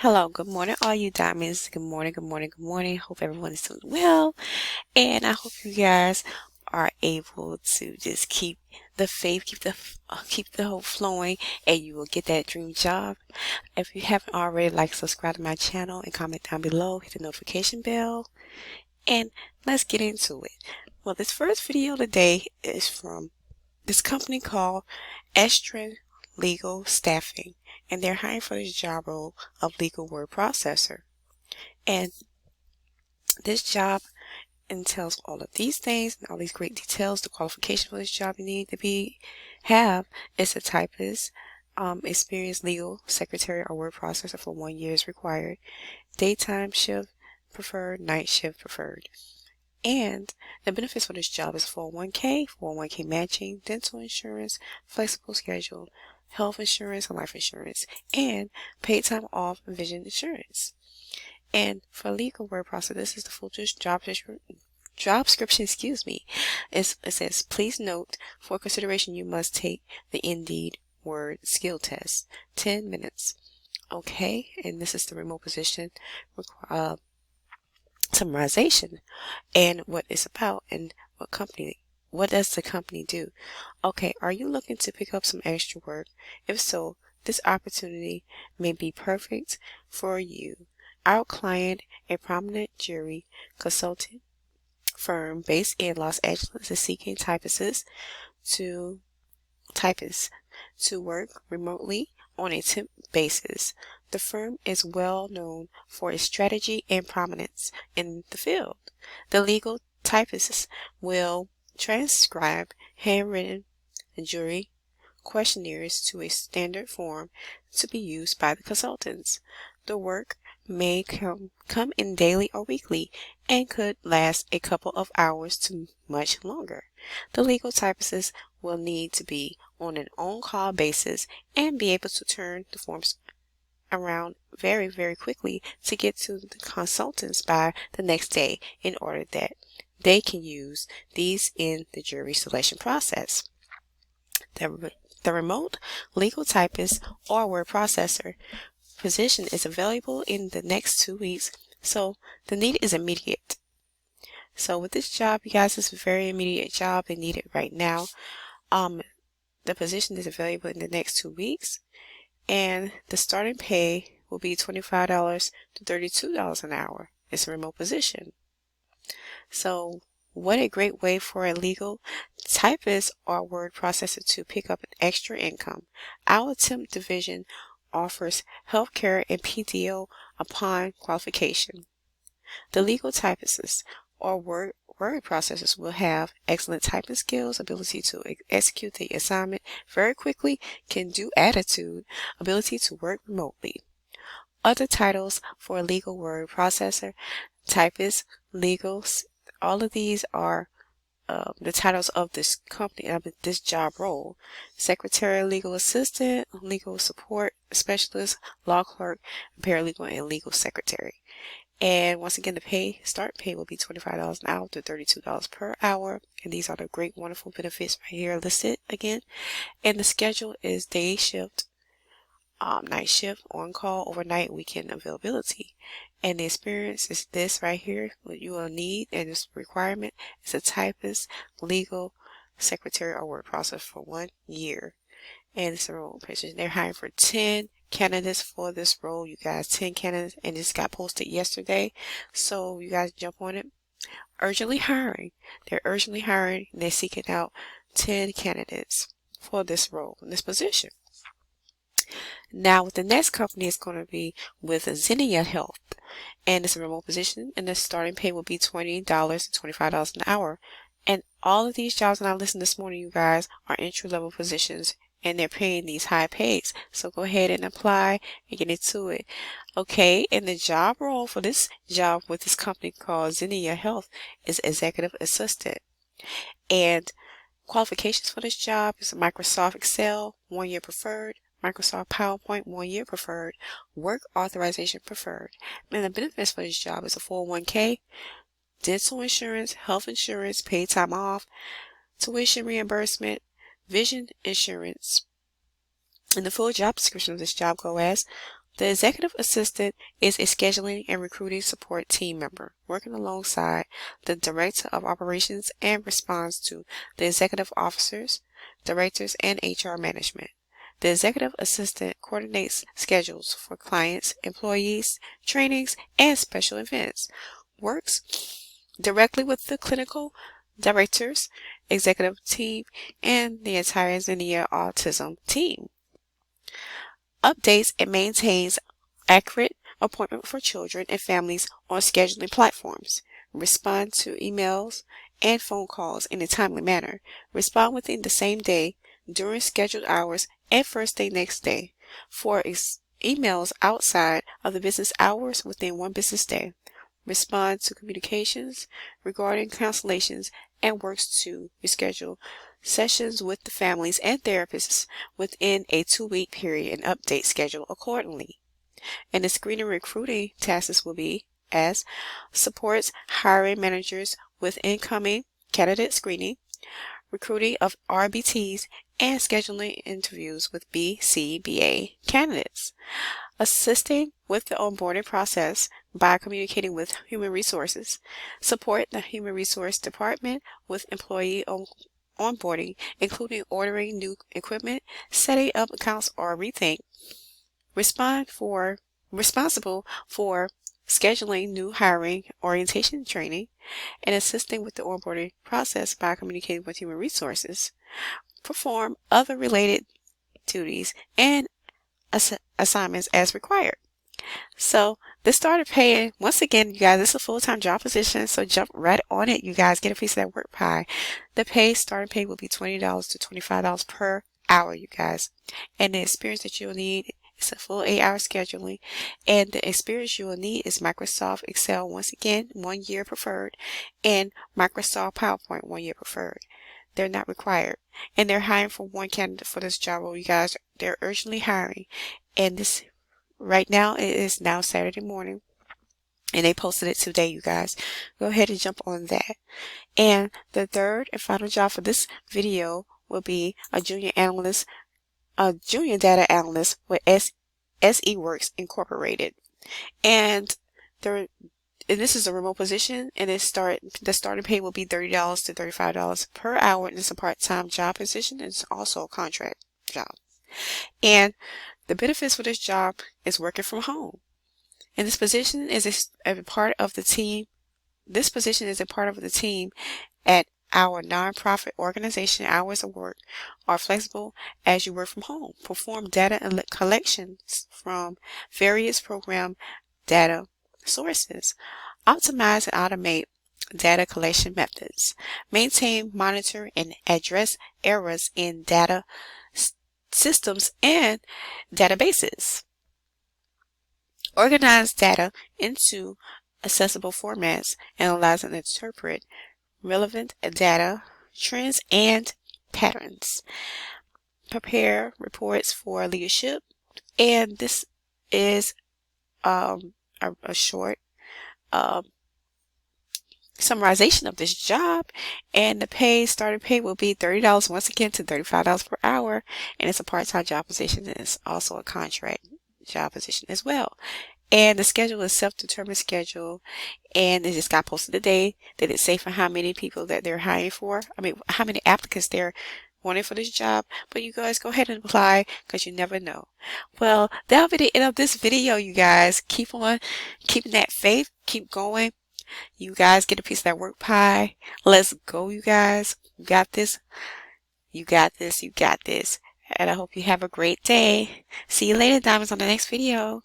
Hello, good morning, all you diamonds. Good morning, good morning, good morning. Hope everyone is doing well. And I hope you guys are able to just keep the faith, keep the hope flowing, and you will get that dream job. If you haven't already, like, subscribe to my channel and comment down below, hit the notification bell, and let's get into it. Well, this first video today is from this company called Estrin Legal Staffing, and they're hiring for this job role of legal word processor. And this job entails all of these things and all these great details. The qualification for this job you need to have is a typist, experienced legal secretary or word processor for 1 year is required. Daytime shift preferred, night shift preferred. And the benefits for this job is 401k matching, dental insurance, flexible schedule, health insurance and life insurance, and paid time off and vision insurance. And for legal word processor, this is the full job description, it says, please note, for consideration you must take the Indeed word skill test, 10 minutes. Okay, and this is the remote position summarization and what it's about and what does the company do. Okay, are you looking to pick up some extra work? If so, this opportunity may be perfect for you. Our client, a prominent jury consulting firm based in Los Angeles, is seeking typists to work remotely on a temp basis. The firm is well known for its strategy and prominence in the field. The legal typists will transcribe handwritten jury questionnaires to a standard form to be used by the consultants. The work may come in daily or weekly and could last a couple of hours to much longer. The legal typists will need to be on an on-call basis and be able to turn the forms around very, very quickly to get to the consultants by the next day in order that they can use these in the jury selection process. The remote legal typist or word processor position is available in the next 2 weeks, so the need is immediate. So with this job, you guys, it's a very immediate job. They need it right now. The position is available in the next 2 weeks, and the starting pay will be $25 to $32 an hour. It's a remote position. So what a great way for a legal typist or word processor to pick up an extra income. Our temp division offers healthcare and PTO upon qualification. The legal typists or word processors will have excellent typing skills, ability to execute the assignment very quickly, can-do attitude, ability to work remotely. Other titles for a legal word processor, typist, legals, all of these are the titles of this company, of this job role: secretary, legal assistant, legal support specialist, law clerk, paralegal, and legal secretary. And once again, the start pay will be $25 an hour to $32 per hour. And these are the great, wonderful benefits right here listed again. And the schedule is day shift, night shift, on call, overnight, weekend availability. And the experience is this right here. What you will need, and this requirement is a typist, legal secretary, or word processor for 1 year. And it's a role position. They're hiring for 10 candidates for this role, you guys. 10 candidates, and this got posted yesterday, so you guys jump on it. Urgently hiring. They're urgently hiring, and they're seeking out 10 candidates for this role, in this position. Now, with the next company is going to be with Zinnia Health, and it's a remote position, and the starting pay will be $20 to $25 an hour. And all of these jobs that I listed this morning, you guys, are entry-level positions, and they're paying these high pays. So go ahead and apply and get into it. Okay, and the job role for this job with this company called Zinnia Health is executive assistant. And qualifications for this job is Microsoft Excel, 1 year preferred, Microsoft PowerPoint, 1 year preferred, work authorization preferred. And the benefits for this job is a 401k, dental insurance, health insurance, paid time off, tuition reimbursement, vision insurance. And the full job description of this job go as The executive assistant is a scheduling and recruiting support team member working alongside the director of operations and responds to the executive officers, directors, and HR management. The executive assistant coordinates schedules for clients, employees, trainings, and special events, works directly with the clinical directors, executive team, and the entire Zinnia autism team. Updates and maintains accurate appointment for children and families on scheduling platforms. Respond to emails and phone calls in a timely manner. Respond within the same day, during scheduled hours, and first day next day. For emails outside of the business hours within one business day. Respond to communications regarding cancellations and works to reschedule sessions with the families and therapists within a 2-week period and update schedule accordingly. And the screening recruiting tasks will be as supports hiring managers with incoming candidate screening, recruiting of RBTs, and scheduling interviews with BCBA candidates. Assisting with the onboarding process by communicating with human resources. Support the human resource department with employee onboarding, including ordering new equipment, setting up accounts or rethink. Responsible for scheduling new hiring, orientation training, and assisting with the onboarding process by communicating with human resources. Perform other related duties and assignments as required. So the starter pay, once again, you guys, this is a full-time job position, so jump right on it. You guys get a piece of that work pie. The starting pay will be $20 to $25 per hour, you guys. And the experience that you'll need is a full 8-hour scheduling. And the experience you will need is Microsoft Excel, once again, 1 year preferred, and Microsoft PowerPoint, 1 year preferred. They're not required. And they're hiring for one candidate for this job role, you guys. They're urgently hiring. And this right now, it is now Saturday morning. And they posted it today, you guys. Go ahead and jump on that. And the third and final job for this video will be a junior data analyst with SE Works Incorporated. And this is a remote position, and the starting pay will be $30 to $35 per hour, and it's a part-time job position, and it's also a contract job. And the benefits for this job is working from home. And this position is a part of the team. This position is a part of the team at our nonprofit organization. Hours of work are flexible as you work from home. Perform data collections from various program data sources. Optimize and automate data collection methods. Maintain, monitor, and address errors in data systems and databases. Organize data into accessible formats. Analyze and interpret relevant data, trends, and patterns. Prepare reports for leadership. And this is a short summarization of this job. And the starting pay will be $30 once again to $35 per hour, and it's a part-time job position, and it's also a contract job position as well. And the schedule is self-determined schedule, and it just got posted today. They didn't say for how many people that they're hiring for. I mean, how many applicants they're wanting for this job, but you guys go ahead and apply, because you never know. Well, that'll be the end of this video, you guys. Keep on keeping that faith. Keep going. You guys get a piece of that work pie. Let's go, you guys. You got this. You got this. You got this. And I hope you have a great day. See you later, diamonds, on the next video.